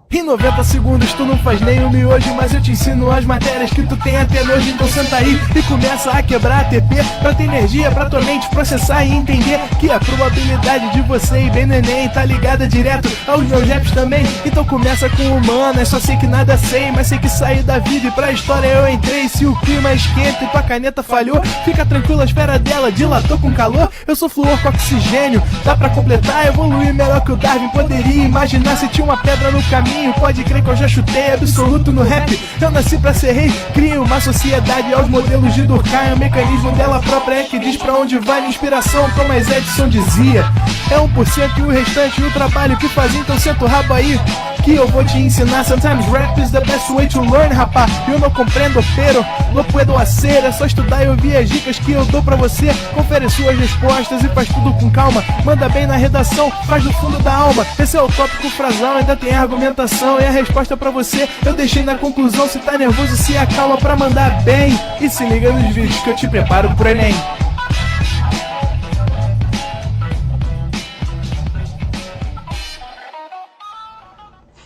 Em 90 segundos tu não faz nem um miojo, mas eu te ensino as matérias que tu tem até nojo. Então senta aí e começa a quebrar ATP pra ter energia pra tua mente processar e entender que a probabilidade de você ir bem no Enem tá ligada direto aos meus raps também. Então começa com humanas, só sei que nada sei, mas sei que saí da vida e pra história eu entrei. Se o clima esquenta e tua caneta falhou, fica tranquilo, a esfera dela dilatou com calor. Eu sou flúor com oxigênio, dá pra completar, evoluir melhor que o Darwin poderia imaginar. Se tinha uma pedra no caminho, pode crer que eu já chutei absoluto no rap. Eu nasci pra ser rei, crio uma sociedade aos modelos de Durkheim. O mecanismo dela própria é que diz pra onde vai minha inspiração. Thomas Edison dizia, é 1% e o restante o trabalho que fazia. Então senta o rabo aí que eu vou te ensinar. Sometimes rap is the best way to learn, rapá. Eu não compreendo, pero não puedo hacer. É só estudar e ouvir as dicas que eu dou pra você. Confere suas respostas e faz tudo com calma. Manda bem na redação, faz do fundo da alma. Esse é o tópico frasal, ainda tem argumentação. E a resposta pra você eu deixei na conclusão. Se tá nervoso, se acalma pra mandar bem. E se liga nos vídeos que eu te preparo pro Enem.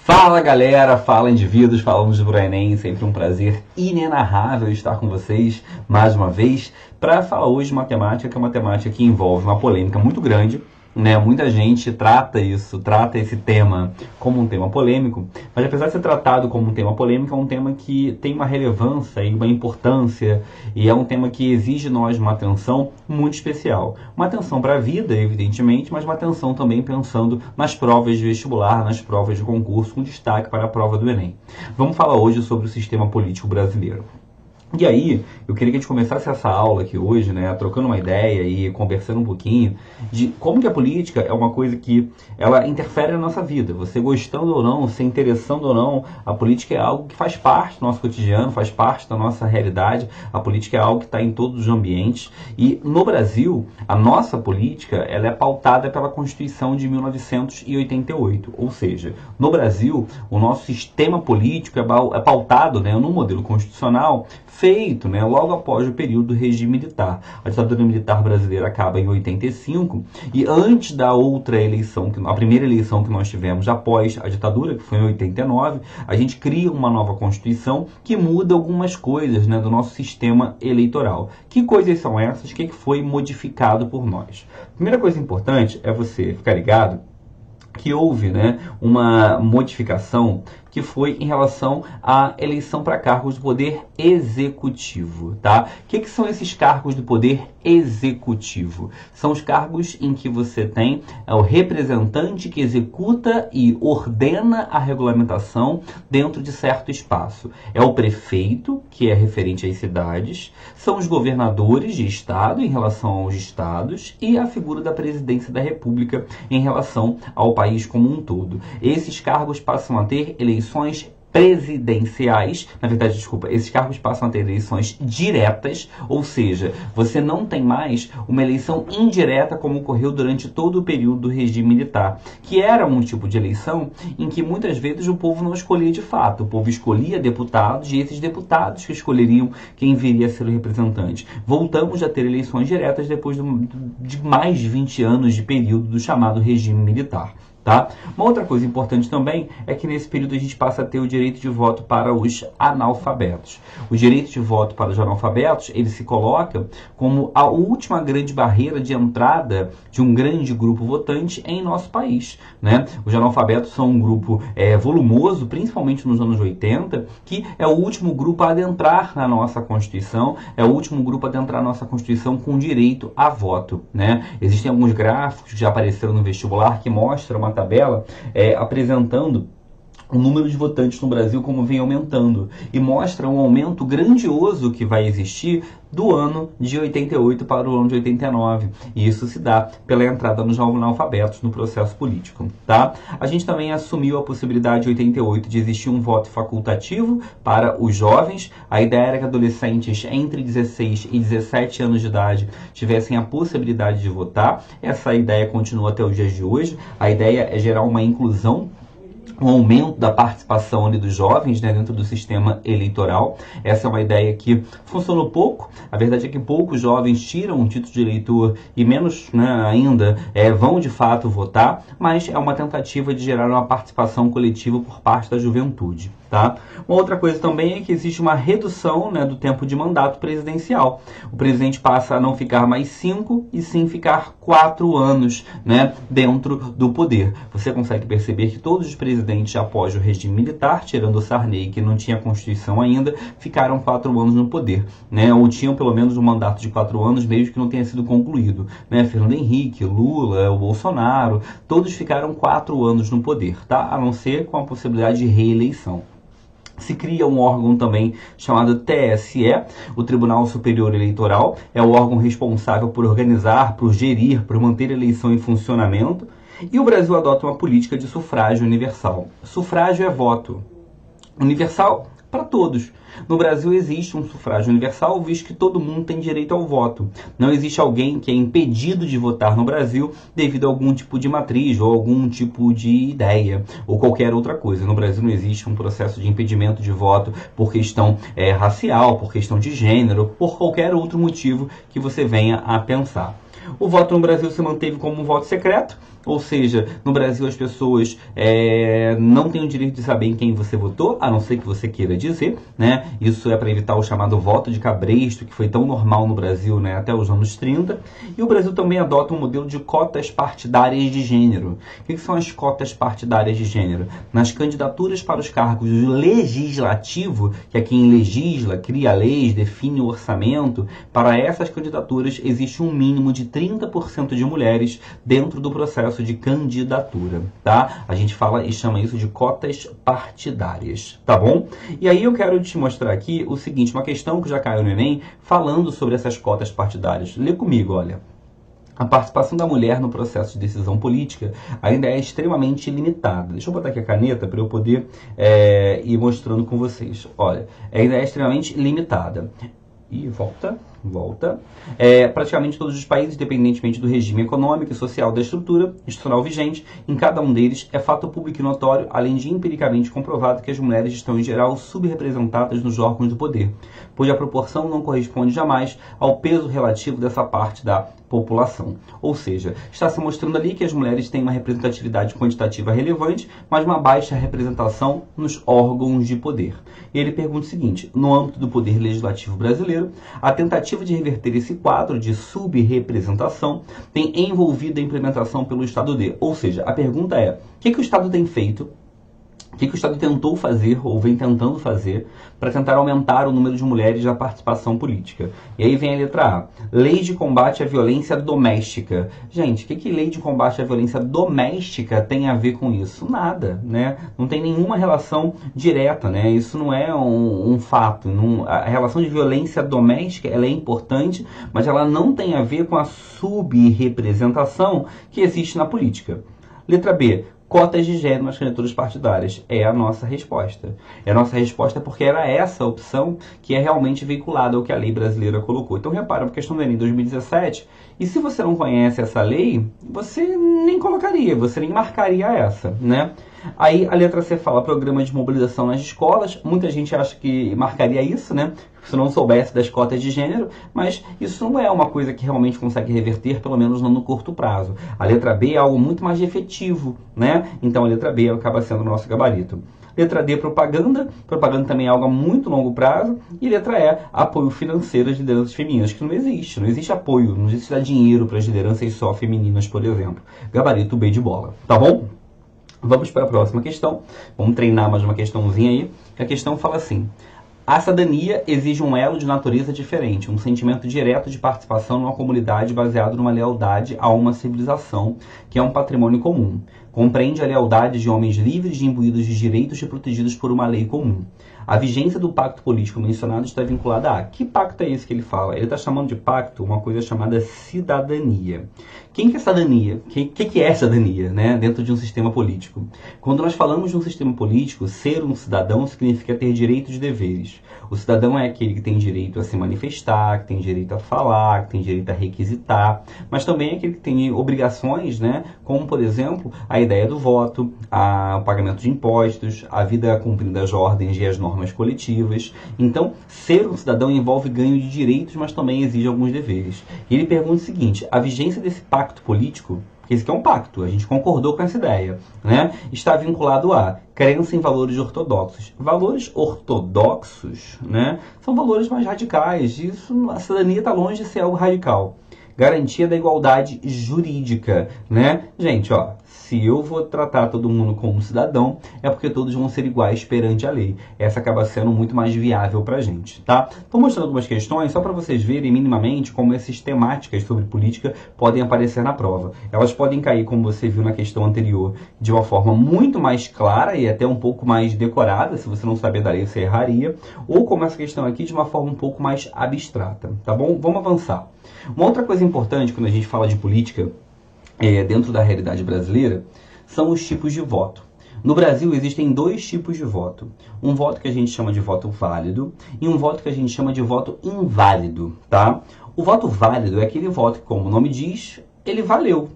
Fala galera, fala indivíduos, falamos do Enem, sempre um prazer inenarrável estar com vocês mais uma vez para falar hoje de matemática, que é uma temática que envolve uma polêmica muito grande, né? Muita gente trata esse tema como um tema polêmico, mas apesar de ser tratado como um tema polêmico, é um tema que tem uma relevância e uma importância, e é um tema que exige de nós uma atenção muito especial. Uma atenção para a vida, evidentemente, mas uma atenção também pensando nas provas de vestibular, nas provas de concurso, com destaque para a prova do Enem. Vamos falar hoje sobre o sistema político brasileiro. E aí, eu queria que a gente começasse essa aula aqui hoje, né, trocando uma ideia e conversando um pouquinho de como que a política é uma coisa que ela interfere na nossa vida. Você gostando ou não, se interessando ou não, a política é algo que faz parte do nosso cotidiano, faz parte da nossa realidade. A política é algo que está em todos os ambientes. E no Brasil, a nossa política ela é pautada pela Constituição de 1988. Ou seja, no Brasil, o nosso sistema político é pautado, né, no modelo constitucional feito, né, logo após o período do regime militar. A ditadura militar brasileira acaba em 85 e antes da outra eleição, a primeira eleição que nós tivemos após a ditadura, que foi em 89, a gente cria uma nova Constituição que muda algumas coisas, né, do nosso sistema eleitoral. Que coisas são essas? O que foi modificado por nós? Primeira coisa importante é você ficar ligado que houve, né, uma modificação que foi em relação à eleição para cargos do poder executivo, tá? O que são esses cargos do poder executivo? São os cargos em que você tem o representante que executa e ordena a regulamentação dentro de certo espaço. É o prefeito, que é referente às cidades, são os governadores de estado em relação aos estados e a figura da presidência da República em relação ao país como um todo. Esses cargos passam a ter eleições presidenciais, na verdade, desculpa, esses cargos passam a ter eleições diretas, ou seja, você não tem mais uma eleição indireta como ocorreu durante todo o período do regime militar, que era um tipo de eleição em que muitas vezes o povo não escolhia de fato, o povo escolhia deputados e esses deputados que escolheriam quem viria a ser o representante. Voltamos a ter eleições diretas depois de mais de 20 anos de período do chamado regime militar. Tá? Uma outra coisa importante também é que nesse período a gente passa a ter o direito de voto para os analfabetos. O direito de voto para os analfabetos, ele se coloca como a última grande barreira de entrada de um grande grupo votante em nosso país, né? Os analfabetos são um grupo volumoso, principalmente nos anos 80, que é o último grupo a adentrar na nossa Constituição, é o último grupo a adentrar na nossa Constituição com direito a voto, né? Existem alguns gráficos que já apareceram no vestibular que mostram uma tabela apresentando o número de votantes no Brasil como vem aumentando e mostra um aumento grandioso que vai existir do ano de 88 para o ano de 89. E isso se dá pela entrada dos analfabetos no processo político, tá? A gente também assumiu a possibilidade em 88 de existir um voto facultativo para os jovens. A ideia era que adolescentes entre 16 e 17 anos de idade tivessem a possibilidade de votar. Essa ideia continua até os dias de hoje. A ideia é gerar uma inclusão, um aumento da participação ali dos jovens, né, dentro do sistema eleitoral. Essa é uma ideia que funcionou pouco. A verdade é que poucos jovens tiram um título de eleitor e menos, né, ainda vão de fato votar, mas é uma tentativa de gerar uma participação coletiva por parte da juventude. Tá? Uma outra coisa também é que existe uma redução, né, do tempo de mandato presidencial. O presidente passa a não ficar mais 5 e sim ficar 4 anos, né, dentro do poder. Você consegue perceber que todos os presidentes após o regime militar, tirando o Sarney, que não tinha Constituição ainda, ficaram 4 anos no poder, né, ou tinham pelo menos um mandato de 4 anos, mesmo que não tenha sido concluído, né? Fernando Henrique, Lula, o Bolsonaro, todos ficaram 4 anos no poder, tá? A não ser com a possibilidade de reeleição. Se cria um órgão também chamado TSE, o Tribunal Superior Eleitoral, é o órgão responsável por organizar, por gerir, por manter a eleição em funcionamento, e o Brasil adota uma política de sufrágio universal. Sufrágio é voto universal para todos. No Brasil existe um sufrágio universal, visto que todo mundo tem direito ao voto. Não existe alguém que é impedido de votar no Brasil devido a algum tipo de matriz ou algum tipo de ideia ou qualquer outra coisa. No Brasil não existe um processo de impedimento de voto por questão racial, por questão de gênero, por qualquer outro motivo que você venha a pensar. O voto no Brasil se manteve como um voto secreto, ou seja, no Brasil as pessoas não têm o direito de saber em quem você votou, a não ser que você queira dizer, né? Isso é para evitar o chamado voto de cabresto, que foi tão normal no Brasil, né, até os anos 30. E o Brasil também adota um modelo de cotas partidárias de gênero. O que são as cotas partidárias de gênero? Nas candidaturas para os cargos do legislativo, que é quem legisla, cria leis, define o orçamento, para essas candidaturas existe um mínimo de 30% de mulheres dentro do processo de candidatura, tá? A gente fala e chama isso de cotas partidárias, tá bom? E aí eu quero te mostrar aqui o seguinte, uma questão que já caiu no Enem, falando sobre essas cotas partidárias. Lê comigo, olha. A participação da mulher no processo de decisão política ainda é extremamente limitada. Deixa eu botar aqui a caneta para eu poder ir mostrando com vocês. Olha, ainda é extremamente limitada. E volta. Praticamente todos os países, independentemente do regime econômico e social da estrutura institucional vigente, em cada um deles é fato público e notório, além de empiricamente comprovado que as mulheres estão em geral subrepresentadas nos órgãos do poder, pois a proporção não corresponde jamais ao peso relativo dessa parte da população. Ou seja, está se mostrando ali que as mulheres têm uma representatividade quantitativa relevante, mas uma baixa representação nos órgãos de poder. E ele pergunta o seguinte, no âmbito do poder legislativo brasileiro, a tentativa de reverter esse quadro de subrepresentação tem envolvido a implementação pelo Estado de... Ou seja, a pergunta é, o que o Estado tem feito O que o Estado tentou fazer, ou vem tentando fazer, para tentar aumentar o número de mulheres na participação política? E aí vem a letra A. Lei de combate à violência doméstica. Gente, o que lei de combate à violência doméstica tem a ver com isso? Nada, né? Não tem nenhuma relação direta, né? Isso não é um fato. A relação de violência doméstica, ela é importante, mas ela não tem a ver com a subrepresentação que existe na política. Letra B. Cotas de gênero nas candidaturas partidárias. É a nossa resposta. É a nossa resposta porque era essa a opção que é realmente veiculada ao que a lei brasileira colocou. Então repara, a questão da Enem 2017, e se você não conhece essa lei, você nem colocaria, você nem marcaria essa, né? Aí a letra C fala programa de mobilização nas escolas. Muita gente acha que marcaria isso, né? Se não soubesse das cotas de gênero, mas isso não é uma coisa que realmente consegue reverter, pelo menos não no curto prazo. A letra B é algo muito mais efetivo, né? Então a letra B acaba sendo o nosso gabarito. Letra D, propaganda. Propaganda também é algo a muito longo prazo. E letra E, apoio financeiro às lideranças femininas, que não existe. Não existe apoio, não existe dar dinheiro para as lideranças só femininas, por exemplo. Gabarito B de bola, tá bom? Vamos para a próxima questão. Vamos treinar mais uma questãozinha aí. A questão fala assim: a cidadania exige um elo de natureza diferente, um sentimento direto de participação numa comunidade baseado numa lealdade a uma civilização, que é um patrimônio comum. Compreende a lealdade de homens livres e imbuídos de direitos e protegidos por uma lei comum. A vigência do pacto político mencionado está vinculada a... Que pacto é esse que ele fala? Ele está chamando de pacto uma coisa chamada cidadania. Quem que é cidadania? O que é cidadania, né, dentro de um sistema político? Quando nós falamos de um sistema político, ser um cidadão significa ter direitos e deveres. O cidadão é aquele que tem direito a se manifestar, que tem direito a falar, que tem direito a requisitar, mas também é aquele que tem obrigações, né, como, por exemplo, a ideia do voto, o pagamento de impostos, a vida cumprindo as ordens e as normas coletivas. Então, ser um cidadão envolve ganho de direitos, mas também exige alguns deveres. E ele pergunta o seguinte: a vigência desse pacto político, porque esse aqui é um pacto, a gente concordou com essa ideia, né, está vinculado a crença em valores ortodoxos. Valores ortodoxos, né, são valores mais radicais. Isso, a cidadania está longe de ser algo radical. Garantia da igualdade jurídica, né? Gente, ó, se eu vou tratar todo mundo como cidadão, é porque todos vão ser iguais perante a lei. Essa acaba sendo muito mais viável pra gente, tá? Estou mostrando algumas questões só para vocês verem minimamente como essas temáticas sobre política podem aparecer na prova. Elas podem cair, como você viu na questão anterior, de uma forma muito mais clara e até um pouco mais decorada. Se você não saber da lei, você erraria. Ou como essa questão aqui, de uma forma um pouco mais abstrata, tá bom? Vamos avançar. Uma outra coisa importante quando a gente fala de política, dentro da realidade brasileira, são os tipos de voto. No Brasil existem dois tipos de voto. Um voto que a gente chama de voto válido e um voto que a gente chama de voto inválido, tá? O voto válido é aquele voto que, como o nome diz, ele valeu.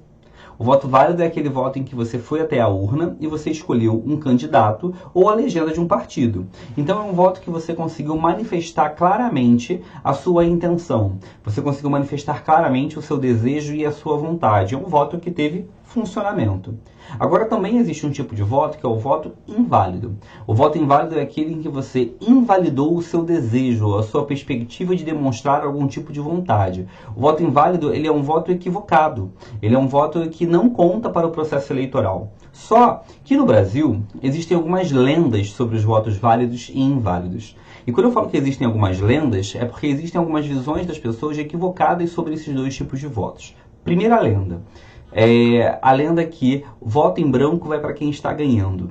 O voto válido é aquele voto em que você foi até a urna e você escolheu um candidato ou a legenda de um partido. Então é um voto que você conseguiu manifestar claramente a sua intenção. Você conseguiu manifestar claramente o seu desejo e a sua vontade. É um voto que teve funcionamento. Agora também existe um tipo de voto que é o voto inválido. O voto inválido é aquele em que você invalidou o seu desejo, a sua perspectiva de demonstrar algum tipo de vontade. O voto inválido, ele é um voto equivocado. Ele é um voto que não conta para o processo eleitoral. Só que no Brasil existem algumas lendas sobre os votos válidos e inválidos. E quando eu falo que existem algumas lendas, é porque existem algumas visões das pessoas equivocadas sobre esses dois tipos de votos. Primeira lenda. A lenda que voto em branco vai para quem está ganhando.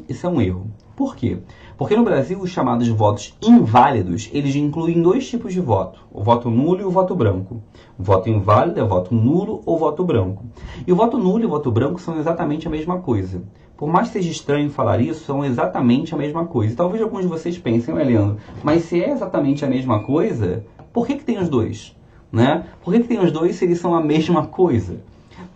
Isso é um erro. Por quê? Porque no Brasil os chamados votos inválidos, eles incluem dois tipos de voto. O voto nulo e o voto branco. O voto inválido é o voto nulo ou voto branco. E o voto nulo e o voto branco são exatamente a mesma coisa. Por mais que seja estranho falar isso, são exatamente a mesma coisa. E talvez alguns de vocês pensem, Leandro, mas se é exatamente a mesma coisa, por que tem os dois? Né? Por que tem os dois se eles são a mesma coisa?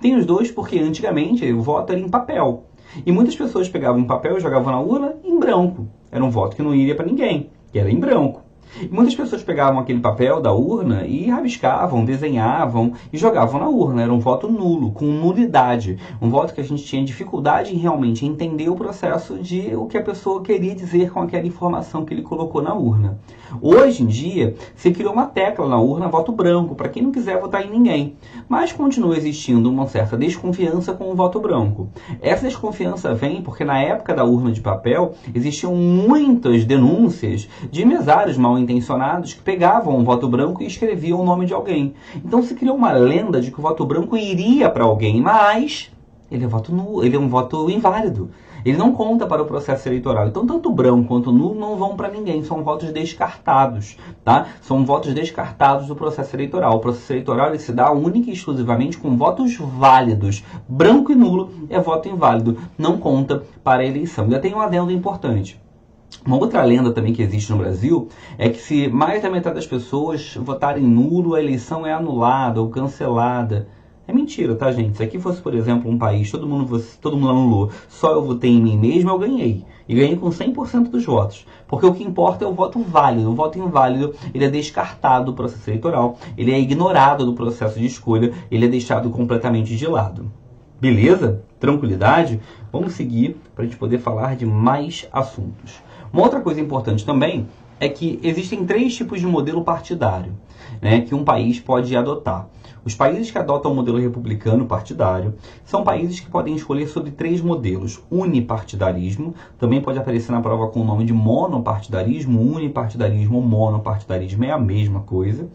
Tem os dois porque antigamente o voto era em papel. E muitas pessoas pegavam um papel e jogavam na urna em branco. Era um voto que não iria para ninguém, que era em branco. E muitas pessoas pegavam aquele papel da urna e rabiscavam, desenhavam e jogavam na urna. Era um voto nulo, com nulidade. Um voto que a gente tinha dificuldade em realmente entender o processo de o que a pessoa queria dizer com aquela informação que ele colocou na urna. Hoje em dia, se criou uma tecla na urna, voto branco, para quem não quiser votar em ninguém. Mas continua existindo uma certa desconfiança com o voto branco. Essa desconfiança vem porque na época da urna de papel, existiam muitas denúncias de mesários mal intencionados que pegavam o voto branco e escreviam o nome de alguém. Então se criou uma lenda de que o voto branco iria para alguém, mas ele é voto nulo, ele é um voto inválido. Ele não conta para o processo eleitoral. Então, tanto branco quanto nulo não vão para ninguém. São votos descartados, tá? São votos descartados do processo eleitoral. O processo eleitoral ele se dá única e exclusivamente com votos válidos. Branco e nulo é voto inválido. Não conta para a eleição. Ainda tem um adendo importante. Uma outra lenda também que existe no Brasil é que se mais da metade das pessoas votarem nulo, a eleição é anulada ou cancelada. É mentira, tá, gente? Se aqui fosse, por exemplo, um país, todo mundo anulou, só eu votei em mim mesmo, eu ganhei. E ganhei com 100% dos votos. Porque o que importa é o voto válido. O voto inválido, ele é descartado do processo eleitoral, ele é ignorado do processo de escolha, ele é deixado completamente de lado. Beleza? Tranquilidade? Vamos seguir para a gente poder falar de mais assuntos. Uma outra coisa importante também é que existem 3 tipos de modelo partidário, né, que um país pode adotar. Os países que adotam o modelo republicano partidário são países que podem escolher sobre 3 modelos. Unipartidarismo, também pode aparecer na prova com o nome de monopartidarismo, unipartidarismo ou monopartidarismo, é a mesma coisa.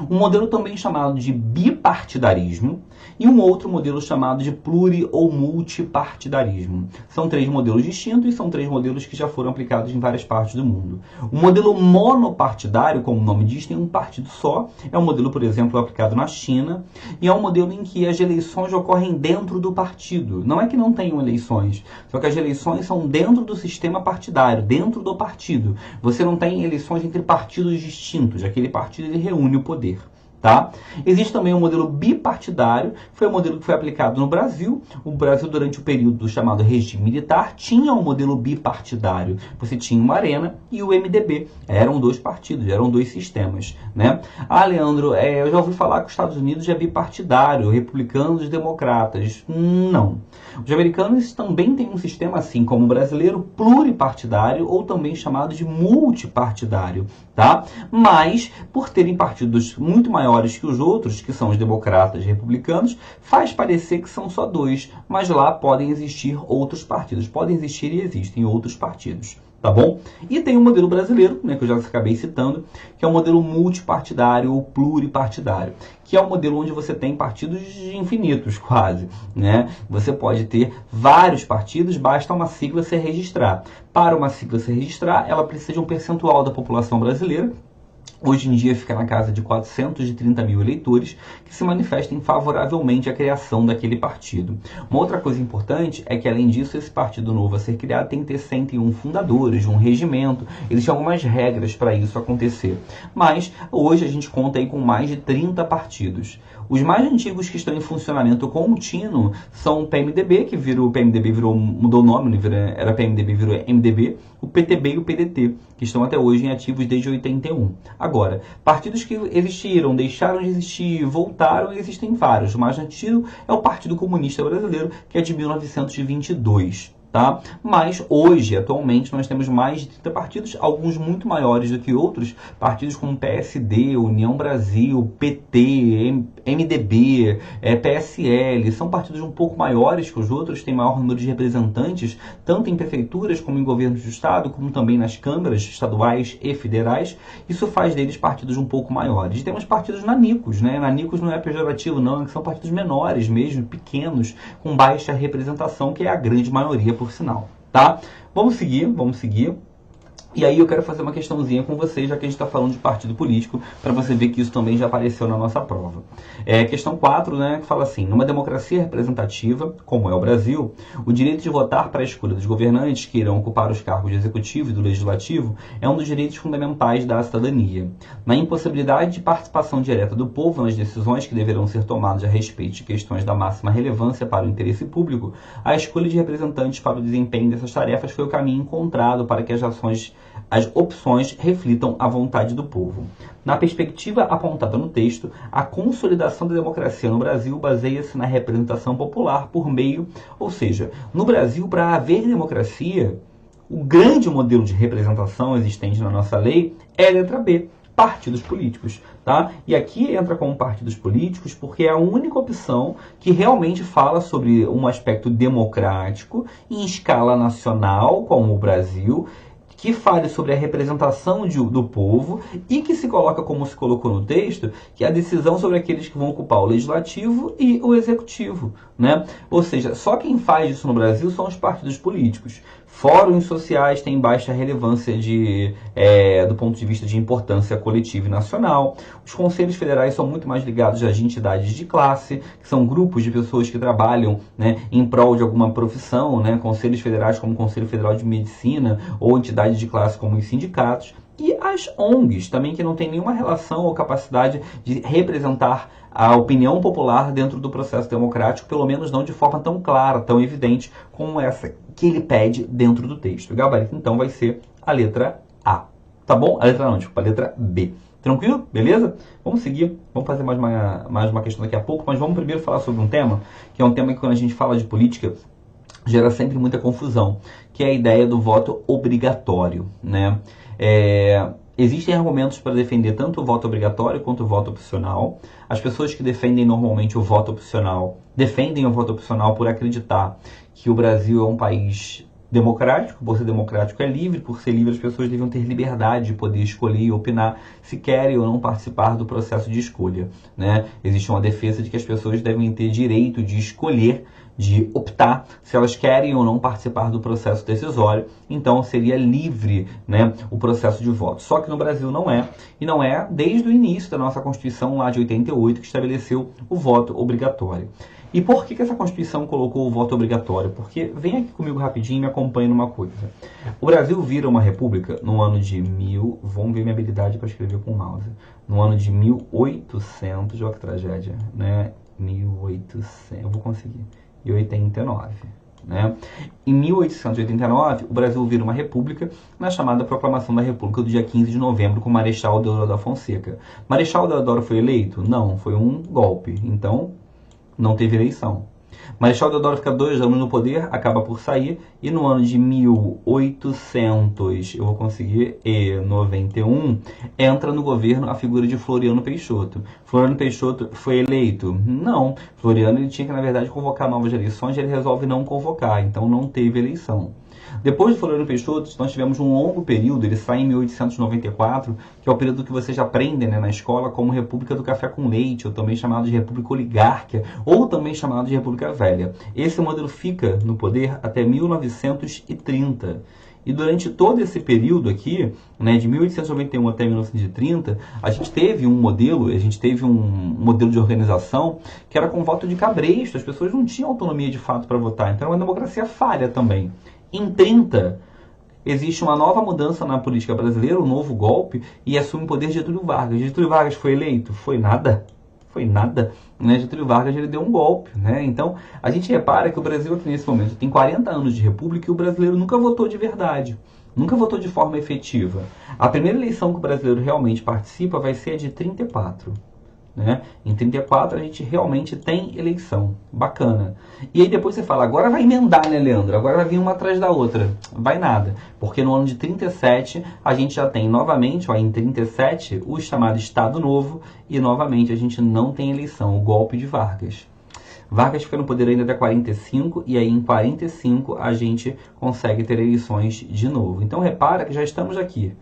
Um modelo também chamado de bipartidarismo e um outro modelo chamado de pluri- ou multipartidarismo. São 3 modelos distintos e são 3 modelos que já foram aplicados em várias partes do mundo. O modelo monopartidário, como o nome diz, tem um partido só. É um modelo, por exemplo, aplicado na China e é um modelo em que as eleições ocorrem dentro do partido. Não é que não tenham eleições, só que as eleições são dentro do sistema partidário, dentro do partido. Você não tem eleições entre partidos distintos. Aquele partido ele reúne o poder. Tá? Existe também o modelo bipartidário, foi um modelo que foi aplicado no Brasil. O Brasil, durante o período chamado regime militar, tinha um modelo bipartidário. Você tinha uma Arena e o MDB. Eram 2 partidos, eram 2 sistemas. Né? Ah, Leandro, eu já ouvi falar que os Estados Unidos é bipartidário, republicanos e democratas. Não. Os americanos também têm um sistema assim como o brasileiro, pluripartidário ou também chamado de multipartidário. Tá? Mas, por terem partidos muito maiores que os outros, que são os democratas e republicanos, faz parecer que são só 2, mas lá podem existir outros partidos. Podem existir e existem outros partidos. Tá bom? E tem o modelo brasileiro, né, que eu já acabei citando, que é o modelo multipartidário ou pluripartidário, que é o modelo onde você tem partidos infinitos, quase. Né? Você pode ter vários partidos, basta uma sigla se registrar. Para uma sigla se registrar, ela precisa de um percentual da população brasileira. Hoje em dia fica na casa de 430 mil eleitores que se manifestem favoravelmente à criação daquele partido. Uma outra coisa importante é que, além disso, esse partido novo a ser criado tem que ter 101 fundadores, um regimento. Existem algumas regras para isso acontecer. Mas hoje a gente conta aí com mais de 30 partidos. Os mais antigos que estão em funcionamento contínuo são o PMDB, que mudou o nome, era PMDB, virou MDB, o PTB e o PDT, que estão até hoje em ativos desde 81. Agora, partidos que existiram, deixaram de existir, voltaram, existem vários. O mais antigo é o Partido Comunista Brasileiro, que é de 1922. Tá? Mas hoje, atualmente, nós temos mais de 30 partidos, alguns muito maiores do que outros, partidos como PSD, União Brasil, PT, MDB, PSL, são partidos um pouco maiores que os outros, têm maior número de representantes, tanto em prefeituras como em governos do estado, como também nas câmaras estaduais e federais. Isso faz deles partidos um pouco maiores. E temos partidos nanicos, né? Nanicos não é pejorativo não, são partidos menores mesmo, pequenos, com baixa representação, que é a grande maioria, por sinal, tá? Vamos seguir. E aí eu quero fazer uma questãozinha com vocês, já que a gente está falando de partido político, para você ver que isso também já apareceu na nossa prova. Questão 4, né, que fala assim: numa democracia representativa, como é o Brasil, o direito de votar para a escolha dos governantes que irão ocupar os cargos de executivo e do legislativo é um dos direitos fundamentais da cidadania. Na impossibilidade de participação direta do povo nas decisões que deverão ser tomadas a respeito de questões da máxima relevância para o interesse público, a escolha de representantes para o desempenho dessas tarefas foi o caminho encontrado para que as ações as opções reflitam a vontade do povo. Na perspectiva apontada no texto, a consolidação da democracia no Brasil baseia-se na representação popular por meio, ou seja, no Brasil, para haver democracia, o grande modelo de representação existente na nossa lei é a letra B, partidos políticos, tá? E aqui entra como partidos políticos porque é a única opção que realmente fala sobre um aspecto democrático em escala nacional, como o Brasil, que fale sobre a representação do povo e que se coloca, como se colocou no texto, que é a decisão sobre aqueles que vão ocupar o legislativo e o executivo, né? Ou seja, só quem faz isso no Brasil são os partidos políticos. Fóruns sociais têm baixa relevância do ponto de vista de importância coletiva e nacional. Os conselhos federais são muito mais ligados às entidades de classe, que são grupos de pessoas que trabalham, né, em prol de alguma profissão, né, conselhos federais como o Conselho Federal de Medicina ou entidades de classe como os sindicatos. E as ONGs, também, que não tem nenhuma relação ou capacidade de representar a opinião popular dentro do processo democrático, pelo menos não de forma tão clara, tão evidente, como essa que ele pede dentro do texto. O gabarito, então, vai ser a letra A. Tá bom? A letra não, desculpa, a letra B. Tranquilo? Beleza? Vamos seguir. Vamos fazer mais uma questão daqui a pouco, mas vamos primeiro falar sobre um tema, que é um tema que, quando a gente fala de política, gera sempre muita confusão, que é a ideia do voto obrigatório, né? Existem argumentos para defender tanto o voto obrigatório quanto o voto opcional. As pessoas que defendem normalmente o voto opcional, defendem o voto opcional por acreditar que o Brasil é um país democrático, por ser democrático é livre, por ser livre as pessoas devem ter liberdade de poder escolher e opinar se querem ou não participar do processo de escolha, né? Existe uma defesa de que as pessoas devem ter direito de escolher, de optar se elas querem ou não participar do processo decisório, então seria livre, né, o processo de voto. Só que no Brasil não é, e não é desde o início da nossa Constituição lá de 88, que estabeleceu o voto obrigatório. E por que essa Constituição colocou o voto obrigatório? Porque, vem aqui comigo rapidinho e me acompanhe numa coisa. O Brasil vira uma república no ano de vamos ver minha habilidade para escrever com o mouse, no ano de 1800, olha que tragédia, né, 1800, eu vou conseguir, 89, né? Em 1889, o Brasil vira uma república na chamada Proclamação da República do dia 15 de novembro com Marechal Deodoro da Fonseca. Marechal Deodoro foi eleito? Não, foi um golpe, então não teve eleição. Marechal Deodoro fica 2 anos no poder, acaba por sair, e no ano de 1891, entra no governo a figura de Floriano Peixoto. Floriano Peixoto foi eleito? Não. Floriano ele tinha que, na verdade, convocar novas eleições, ele resolve não convocar, então não teve eleição. Depois de Floriano Peixoto, nós tivemos um longo período, ele sai em 1894, que é o período que vocês aprendem, né, na escola como República do Café com Leite, ou também chamado de República Oligárquica, ou também chamado de República Velha. Esse modelo fica no poder até 1930. E durante todo esse período aqui, né, de 1891 até 1930, a gente teve um modelo de organização que era com voto de cabresto, as pessoas não tinham autonomia de fato para votar, então era uma democracia falha também. Em 30, existe uma nova mudança na política brasileira, um novo golpe, e assume o poder Getúlio Vargas. Getúlio Vargas foi eleito? Foi nada. Foi nada. Né? Getúlio Vargas ele deu um golpe. Né? Então, a gente repara que o Brasil aqui nesse momento tem 40 anos de república e o brasileiro nunca votou de verdade. Nunca votou de forma efetiva. A primeira eleição que o brasileiro realmente participa vai ser a de 34. Né? Em 34 a gente realmente tem eleição. Bacana. E aí depois você fala, agora vai emendar, né, Leandro? Agora vai vir uma atrás da outra. Vai nada. Porque no ano de 37 a gente já tem novamente, em 37, o chamado Estado Novo, e novamente a gente não tem eleição, o golpe de Vargas. Vargas fica no poder ainda até 45, e aí em 45 a gente consegue ter eleições de novo. Então repara que já estamos aqui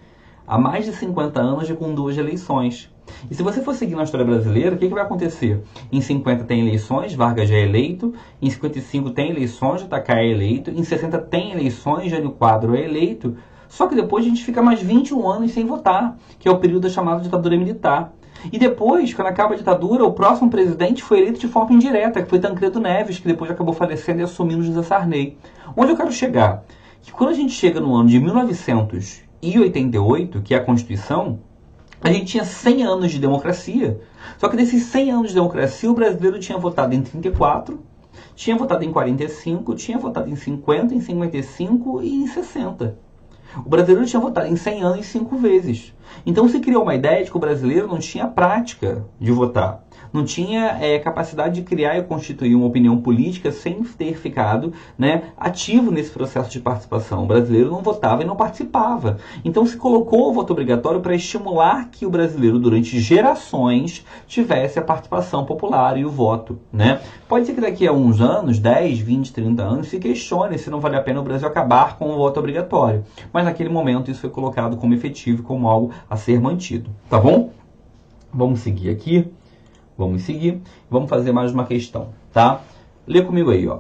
há mais de 50 anos com 2 eleições. E se você for seguir na história brasileira, o que vai acontecer? Em 50 tem eleições, Vargas já é eleito. Em 55 tem eleições, JK é eleito. Em 60 tem eleições, Jânio Quadro é eleito. Só que depois a gente fica mais 21 anos sem votar, que é o período chamado ditadura militar. E depois, quando acaba a ditadura, o próximo presidente foi eleito de forma indireta, que foi Tancredo Neves, que depois acabou falecendo e assumindo José Sarney. Onde eu quero chegar? Que quando a gente chega no ano de 1988, que é a Constituição, a gente tinha 100 anos de democracia. Só que desses 100 anos de democracia, o brasileiro tinha votado em 34, tinha votado em 45, tinha votado em 50, em 55 e em 60. O brasileiro tinha votado em 100 anos 5 vezes. Então se criou uma ideia de que o brasileiro não tinha prática de votar. Não tinha capacidade de criar e constituir uma opinião política sem ter ficado, né, ativo nesse processo de participação. O brasileiro não votava e não participava. Então se colocou o voto obrigatório para estimular que o brasileiro, durante gerações, tivesse a participação popular e o voto, né? Pode ser que daqui a uns anos, 10, 20, 30 anos, se questione se não vale a pena o Brasil acabar com o voto obrigatório. Mas naquele momento isso foi colocado como efetivo, como algo a ser mantido. Tá bom? Vamos seguir aqui. Vamos seguir. Vamos fazer mais uma questão, tá? Lê comigo aí, ó.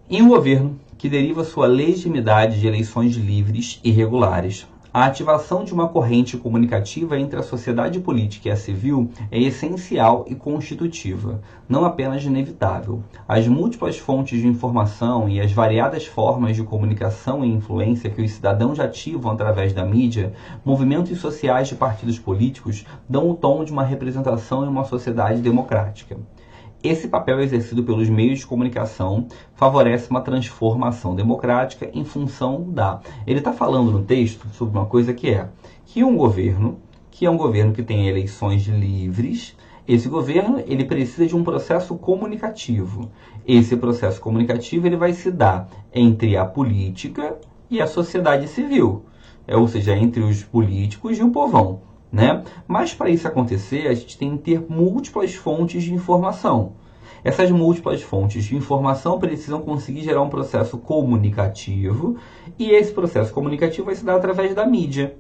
Em um governo que deriva sua legitimidade de eleições livres e regulares, a ativação de uma corrente comunicativa entre a sociedade política e a civil é essencial e constitutiva, não apenas inevitável. As múltiplas fontes de informação e as variadas formas de comunicação e influência que os cidadãos ativam através da mídia, movimentos sociais de partidos políticos, dão o tom de uma representação em uma sociedade democrática. Esse papel exercido pelos meios de comunicação favorece uma transformação democrática em função da... Ele está falando no texto sobre uma coisa que é um governo que tem eleições livres, esse governo ele precisa de um processo comunicativo. Esse processo comunicativo ele vai se dar entre a política e a sociedade civil, ou seja, entre os políticos e o povão, né? Mas para isso acontecer, a gente tem que ter múltiplas fontes de informação. Essas múltiplas fontes de informação precisam conseguir gerar um processo comunicativo, e esse processo comunicativo vai se dar através da mídia,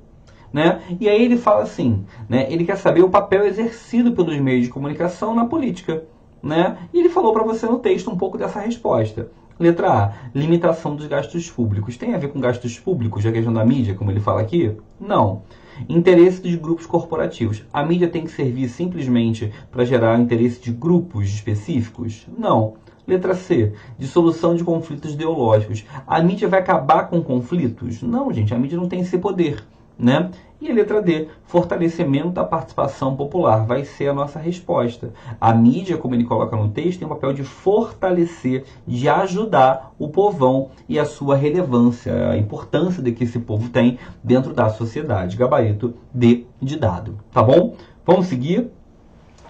né? E aí ele fala assim, né? Ele quer saber o papel exercido pelos meios de comunicação na política, né? E ele falou para você no texto um pouco dessa resposta. Letra A, limitação dos gastos públicos. Tem a ver com gastos públicos, a questão da mídia, como ele fala aqui? Não. Interesse dos grupos corporativos. A mídia tem que servir simplesmente para gerar interesse de grupos específicos? Não. Letra C, dissolução de conflitos ideológicos. A mídia vai acabar com conflitos? Não, gente, a mídia não tem esse poder, né? E a letra D, fortalecimento da participação popular, vai ser a nossa resposta. A mídia, como ele coloca no texto, tem o papel de fortalecer, de ajudar o povão e a sua relevância, a importância de que esse povo tem dentro da sociedade. Gabarito D de dado, tá bom? Vamos seguir?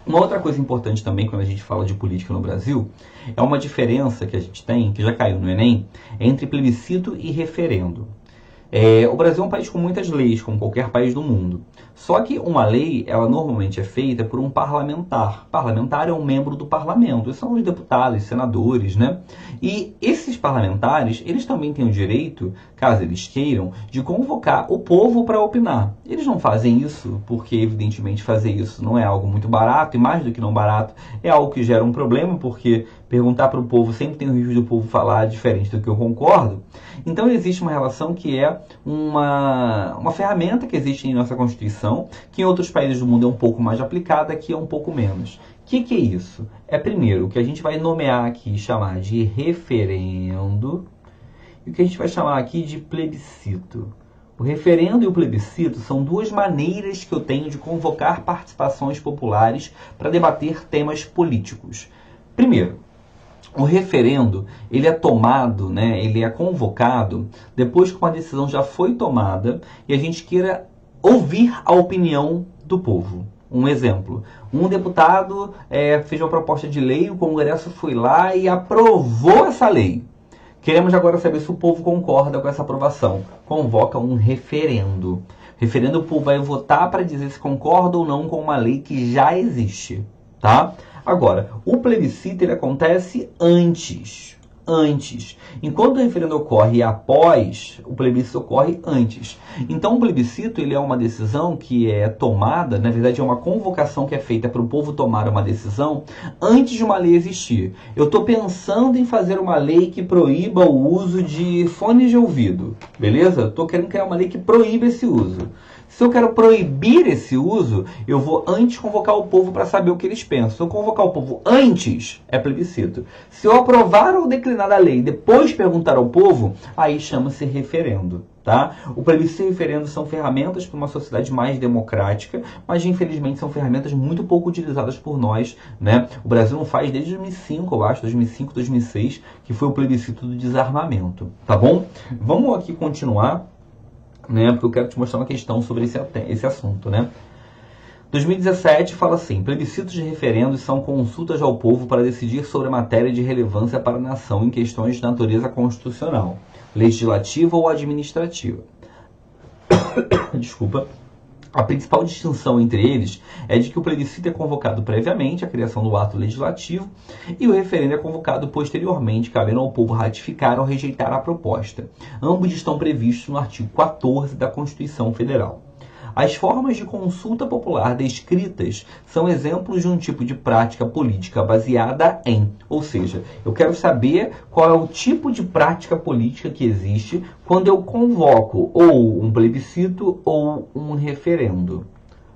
Uma outra coisa importante também quando a gente fala de política no Brasil é uma diferença que a gente tem, que já caiu no Enem, entre plebiscito e referendo. O Brasil é um país com muitas leis, como qualquer país do mundo. Só que uma lei, ela normalmente é feita por um parlamentar. Parlamentar é um membro do parlamento. Esses são os deputados, senadores, né? E esses parlamentares, eles também têm o direito, caso eles queiram, de convocar o povo para opinar. Eles não fazem isso porque, evidentemente, fazer isso não é algo muito barato, e mais do que não barato, é algo que gera um problema, porque perguntar para o povo sempre tem o risco do povo falar diferente do que eu concordo. Então existe uma relação que é uma ferramenta que existe em nossa Constituição, que em outros países do mundo é um pouco mais aplicada, aqui é um pouco menos. O que é isso? É primeiro o que a gente vai nomear aqui, chamar de referendo, e o que a gente vai chamar aqui de plebiscito. O referendo e o plebiscito são duas maneiras que eu tenho de convocar participações populares para debater temas políticos. Primeiro, o referendo, ele é tomado, né, ele é convocado depois que uma decisão já foi tomada e a gente queira ouvir a opinião do povo. Um exemplo, um deputado fez uma proposta de lei, o Congresso foi lá e aprovou essa lei. Queremos agora saber se o povo concorda com essa aprovação. Convoca um referendo. Referendo, o povo vai votar para dizer se concorda ou não com uma lei que já existe, tá? Agora, o plebiscito ele acontece antes. Enquanto o referendo ocorre após, o plebiscito ocorre antes. Então, o plebiscito ele é uma decisão que é tomada, na verdade é uma convocação que é feita para o povo tomar uma decisão antes de uma lei existir. Eu estou pensando em fazer uma lei que proíba o uso de fones de ouvido, beleza? Estou querendo criar uma lei que proíba esse uso. Se eu quero proibir esse uso, eu vou antes convocar o povo para saber o que eles pensam. Se eu convocar o povo antes, é plebiscito. Se eu aprovar ou declinar a lei e depois perguntar ao povo, aí chama-se referendo, tá? O plebiscito e o referendo são ferramentas para uma sociedade mais democrática, mas infelizmente são ferramentas muito pouco utilizadas por nós, né? O Brasil não faz desde 2005, eu acho, 2005, 2006, que foi o plebiscito do desarmamento, tá bom? Vamos aqui continuar. né? Porque eu quero te mostrar uma questão sobre esse assunto, né? 2017 fala assim: plebiscitos de referendos são consultas ao povo para decidir sobre a matéria de relevância para a nação em questões de natureza constitucional, legislativa ou administrativa. Desculpa. A principal distinção entre eles é de que o plebiscito é convocado previamente à criação do ato legislativo e o referendo é convocado posteriormente, cabendo ao povo ratificar ou rejeitar a proposta. Ambos estão previstos no artigo 14 da Constituição Federal. As formas de consulta popular descritas são exemplos de um tipo de prática política baseada em, ou seja, eu quero saber qual é o tipo de prática política que existe quando eu convoco ou um plebiscito ou um referendo.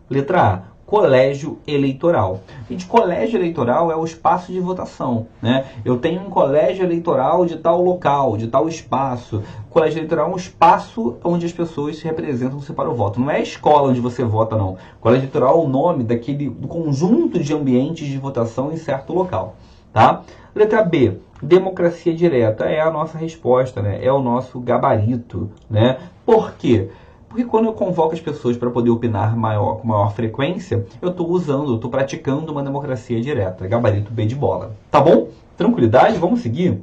Letra A. Colégio eleitoral. Gente, colégio eleitoral é o espaço de votação, né? Eu tenho um colégio eleitoral de tal local, de tal espaço. O colégio eleitoral é um espaço onde as pessoas se representam-se para o voto. Não é a escola onde você vota, não. O colégio eleitoral é o nome do conjunto de ambientes de votação em certo local, tá? Letra B. Democracia direta é a nossa resposta, né? É o nosso gabarito, né? Por quê? Porque quando eu convoco as pessoas para poder opinar com maior frequência, eu estou praticando uma democracia direta. Gabarito B de bola. Tá bom? Tranquilidade? Vamos seguir?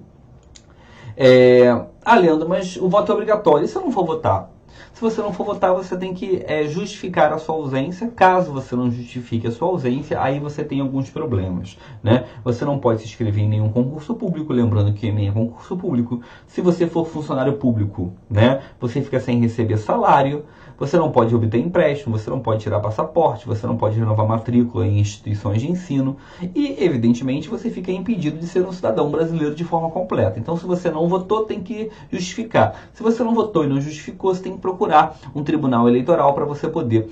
Leandro, mas o voto é obrigatório. E se eu não for votar? Se você não for votar, você tem que justificar a sua ausência. Caso você não justifique a sua ausência, aí você tem alguns problemas, né? Você não pode se inscrever em nenhum concurso público, lembrando que nem é concurso público. Se você for funcionário público, né, você fica sem receber salário. Você não pode obter empréstimo, você não pode tirar passaporte, você não pode renovar matrícula em instituições de ensino e, evidentemente, você fica impedido de ser um cidadão brasileiro de forma completa. Então, se você não votou, tem que justificar. Se você não votou e não justificou, você tem que procurar um tribunal eleitoral para você poder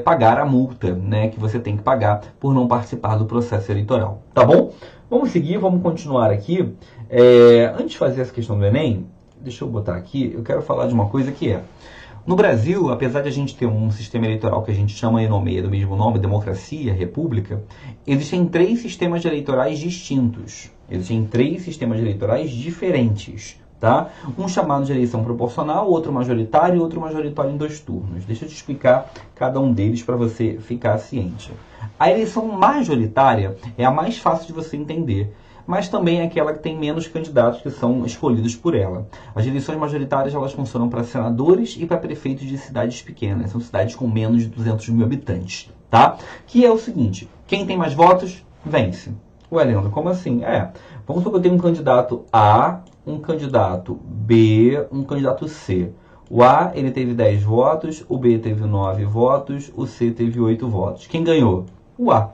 pagar a multa, né, que você tem que pagar por não participar do processo eleitoral. Tá bom? Vamos seguir, vamos continuar aqui. Antes de fazer essa questão do Enem, deixa eu botar aqui, eu quero falar de uma coisa que no Brasil, apesar de a gente ter um sistema eleitoral que a gente chama e nomeia do mesmo nome, democracia, república, existem 3 sistemas eleitorais distintos. Existem 3 sistemas eleitorais diferentes, tá? Um chamado de eleição proporcional, outro majoritário e outro majoritário em 2 turnos. Deixa eu te explicar cada um deles para você ficar ciente. A eleição majoritária é a mais fácil de você entender, mas também é aquela que tem menos candidatos que são escolhidos por ela. As eleições majoritárias elas funcionam para senadores e para prefeitos de cidades pequenas, são cidades com menos de 200 mil habitantes, tá? Que é o seguinte, quem tem mais votos, vence. Ué, Leandro, como assim? Vamos supor que eu tenho um candidato A, um candidato B, um candidato C. O A, ele teve 10 votos, o B teve 9 votos, o C teve 8 votos. Quem ganhou? O A.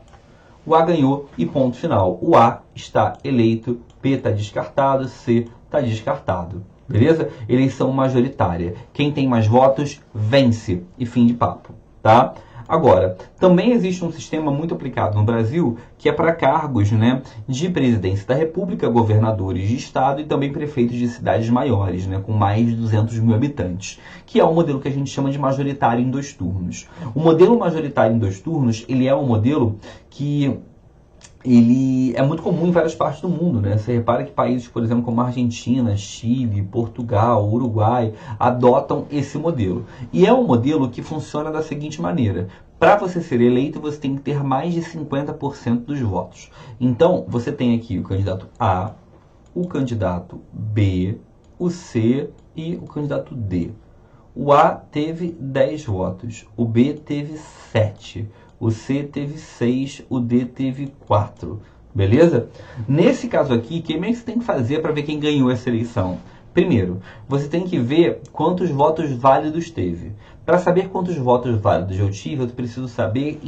O A ganhou e ponto final. O A está eleito, B está descartado, C está descartado. Beleza? Eleição majoritária. Quem tem mais votos, vence. E fim de papo. Tá? Agora, também existe um sistema muito aplicado no Brasil, que é para cargos, né, de presidência da República, governadores de estado e também prefeitos de cidades maiores, né, com mais de 200 mil habitantes, que é o modelo que a gente chama de majoritário em 2 turnos. O modelo majoritário em 2 turnos, ele é um modelo que ele é muito comum em várias partes do mundo, né? Você repara que países, por exemplo, como Argentina, Chile, Portugal, Uruguai, adotam esse modelo. E é um modelo que funciona da seguinte maneira. Para você ser eleito, você tem que ter mais de 50% dos votos. Então, você tem aqui o candidato A, o candidato B, o C e o candidato D. O A teve 10 votos, o B teve 7. O C teve 6, o D teve 4. Beleza? Nesse caso aqui, o que você tem que fazer para ver quem ganhou essa eleição? Primeiro, você tem que ver quantos votos válidos teve. Para saber quantos votos válidos eu tive, eu preciso saber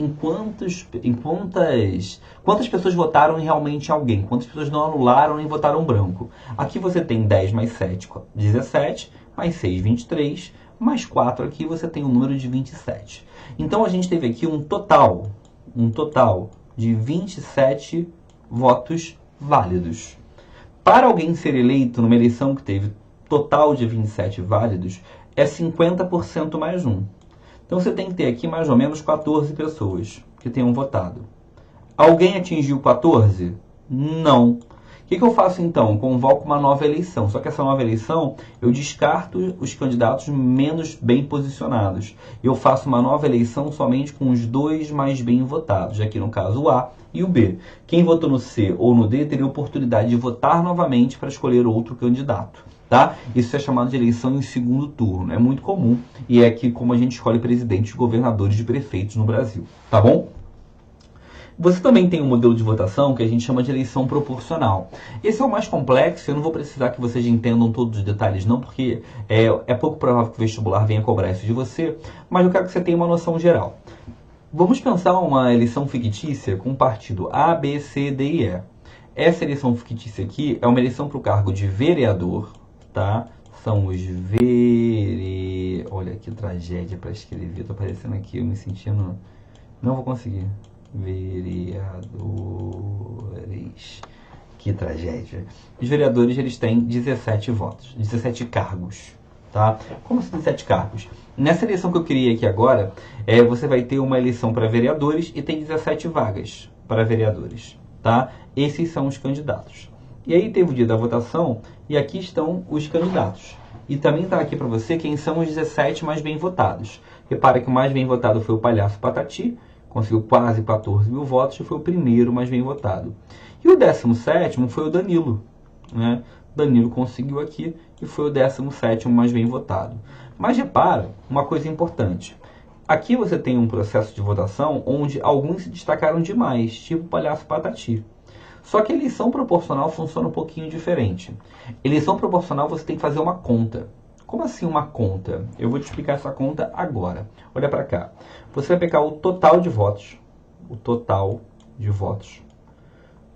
quantas pessoas votaram realmente em alguém, quantas pessoas não anularam nem votaram branco. Aqui você tem 10 mais 7, 17, mais 6, 23, mais 4 aqui você tem um número de 27. Então a gente teve aqui um total de 27 votos válidos. Para alguém ser eleito numa eleição que teve total de 27 válidos, é 50% mais 1. Então você tem que ter aqui mais ou menos 14 pessoas que tenham votado. Alguém atingiu 14? Não. que eu faço então? Convoco uma nova eleição. Só que essa nova eleição eu descarto os candidatos menos bem posicionados. Eu faço uma nova eleição somente com os 2 mais bem votados. Aqui no caso o A e o B. Quem votou no C ou no D teria a oportunidade de votar novamente para escolher outro candidato. Tá? Isso é chamado de eleição em segundo turno. É muito comum e é aqui como a gente escolhe presidentes, governadores e prefeitos no Brasil. Tá bom? Você também tem um modelo de votação que a gente chama de eleição proporcional. Esse é o mais complexo, eu não vou precisar que vocês entendam todos os detalhes não, porque é pouco provável que o vestibular venha cobrar isso de você, mas eu quero que você tenha uma noção geral. Vamos pensar uma eleição fictícia com um partido A, B, C, D e E. Essa eleição fictícia aqui é uma eleição para o cargo de vereador, tá? São os Olha que tragédia para escrever, tô aparecendo aqui, eu me sentindo... Não vou conseguir. Vereadores. Que tragédia. Os vereadores, eles têm 17 votos, 17 cargos, tá? Como assim 17 cargos? Nessa eleição que eu criei aqui agora, você vai ter uma eleição para vereadores e tem 17 vagas para vereadores, tá? Esses são os candidatos. E aí teve o dia da votação e aqui estão os candidatos. E também está aqui para você quem são os 17 mais bem votados. Repara que o mais bem votado foi o Palhaço Patati, conseguiu quase 14 mil votos e foi o primeiro mais bem votado. E o 17º foi o Danilo, né? Danilo conseguiu aqui e foi o 17º mais bem votado. Mas repara uma coisa importante. Aqui você tem um processo de votação onde alguns se destacaram demais, tipo o Palhaço Patati. Só que a eleição proporcional funciona um pouquinho diferente. Eleição proporcional você tem que fazer uma conta. Como assim uma conta? Eu vou te explicar essa conta agora. Olha para cá. Você vai pegar o total de votos. O total de votos.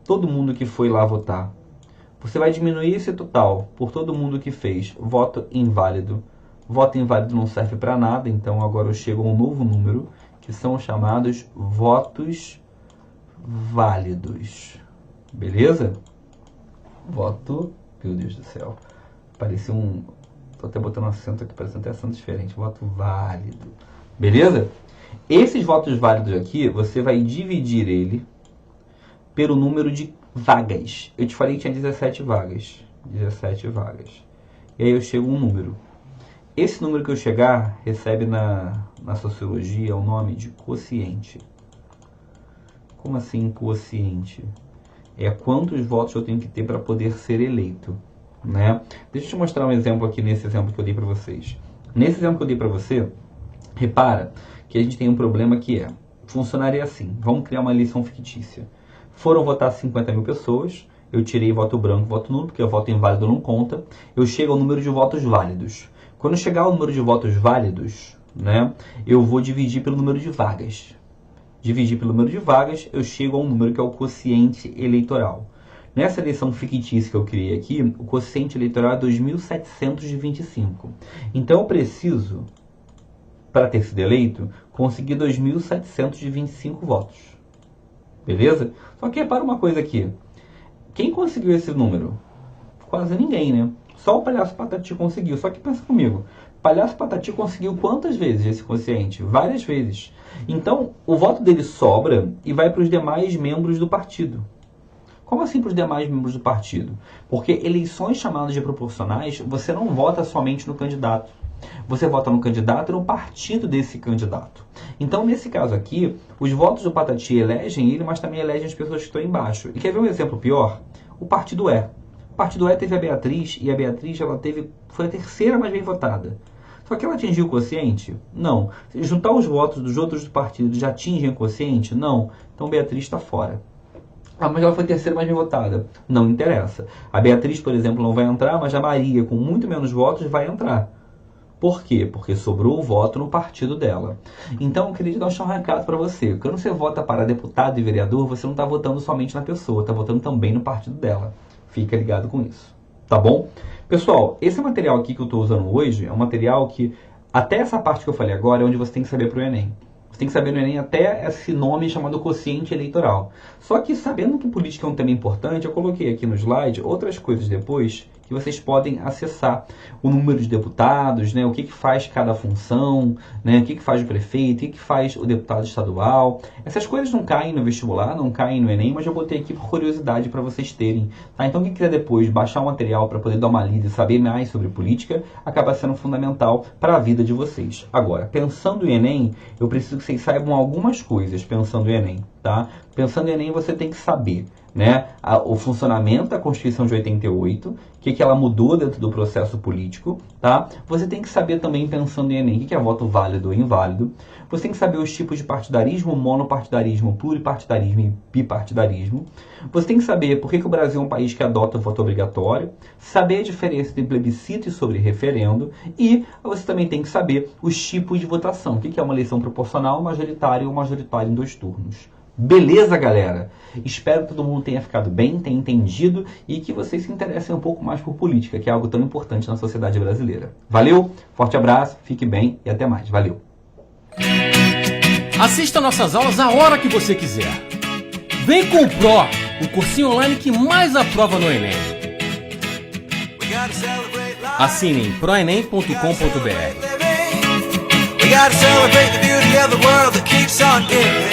Todo mundo que foi lá votar. Você vai diminuir esse total por todo mundo que fez voto inválido. Voto inválido não serve para nada, então agora eu chego a um novo número, que são os chamados votos válidos. Beleza? Voto... Meu Deus do céu. Parecia um... Tô até botando um acento aqui, parecendo até acento diferente. Voto válido. Beleza? Esses votos válidos aqui, você vai dividir ele pelo número de vagas. Eu te falei que tinha 17 vagas. 17 vagas. E aí eu chego a um número. Esse número que eu chegar, recebe na sociologia o nome de quociente. Como assim quociente? É quantos votos eu tenho que ter para poder ser eleito, né? Deixa eu te mostrar um exemplo aqui nesse exemplo que eu dei para vocês. Nesse exemplo que eu dei para você, repara que a gente tem um problema que funcionaria assim. Vamos criar uma eleição fictícia. Foram votar 50 mil pessoas, eu tirei voto branco, voto nulo, porque o voto inválido não conta. Eu chego ao número de votos válidos. Quando eu chegar ao número de votos válidos, né, eu vou dividir pelo número de vagas. Dividir pelo número de vagas, eu chego a um número que é o quociente eleitoral. Nessa eleição fictícia que eu criei aqui, o quociente eleitoral é 2.725. Então eu preciso, para ter sido eleito, conseguir 2.725 votos. Beleza? Só que repara uma coisa aqui. Quem conseguiu esse número? Quase ninguém, né? Só o Palhaço Patati conseguiu. Só que pensa comigo. Palhaço Patati conseguiu quantas vezes esse quociente? Várias vezes. Então, o voto dele sobra e vai para os demais membros do partido. Como assim para os demais membros do partido? Porque eleições chamadas de proporcionais, você não vota somente no candidato. Você vota no candidato e no partido desse candidato. Então, nesse caso aqui, os votos do Patati elegem ele, mas também elegem as pessoas que estão embaixo. E quer ver um exemplo pior? O partido E. O partido E teve a Beatriz, e a Beatriz foi a terceira mais bem votada. Só que ela atingiu o quociente? Não. Se juntar os votos dos outros partidos já atingem o quociente? Não. Então Beatriz está fora. Ah, mas ela foi a terceira mais bem votada. Não interessa. A Beatriz, por exemplo, não vai entrar, mas a Maria, com muito menos votos, vai entrar. Por quê? Porque sobrou o voto no partido dela. Então, eu queria dar um recado para você. Quando você vota para deputado e vereador, você não está votando somente na pessoa, está votando também no partido dela. Fica ligado com isso. Tá bom? Pessoal, esse material aqui que eu estou usando hoje é um material que, até essa parte que eu falei agora, é onde você tem que saber para o Enem. Você tem que saber no Enem até esse nome chamado quociente eleitoral. Só que, sabendo que política é um tema importante, eu coloquei aqui no slide outras coisas depois que vocês podem acessar o número de deputados, né, o que faz cada função, né, o que faz o prefeito, o que faz o deputado estadual. Essas coisas não caem no vestibular, não caem no Enem, mas eu botei aqui por curiosidade para vocês terem. Tá? Então quem quiser depois baixar o material para poder dar uma lida e saber mais sobre política, acaba sendo fundamental para a vida de vocês. Agora, pensando em Enem, eu preciso que vocês saibam algumas coisas pensando em Enem. Tá? Pensando em Enem, você tem que saber, né, o funcionamento da Constituição de 88, o que ela mudou dentro do processo político, tá? Você tem que saber também, pensando em Enem, o que é voto válido ou inválido. Você tem que saber os tipos de partidarismo, monopartidarismo, pluripartidarismo e bipartidarismo. Você tem que saber por que o Brasil é um país que adota o voto obrigatório, saber a diferença entre plebiscito e sobre referendo, e você também tem que saber os tipos de votação, o que é uma eleição proporcional, majoritária ou majoritária em 2 turnos. Beleza, galera? Espero que todo mundo tenha ficado bem, tenha entendido e que vocês se interessem um pouco mais por política, que é algo tão importante na sociedade brasileira. Valeu, forte abraço, fique bem e até mais. Valeu! Assista nossas aulas a hora que você quiser. Vem com o Pro, o cursinho online que mais aprova no Enem. Assine em proenem.com.br. We gotta celebrate the beauty of the world that keeps on giving.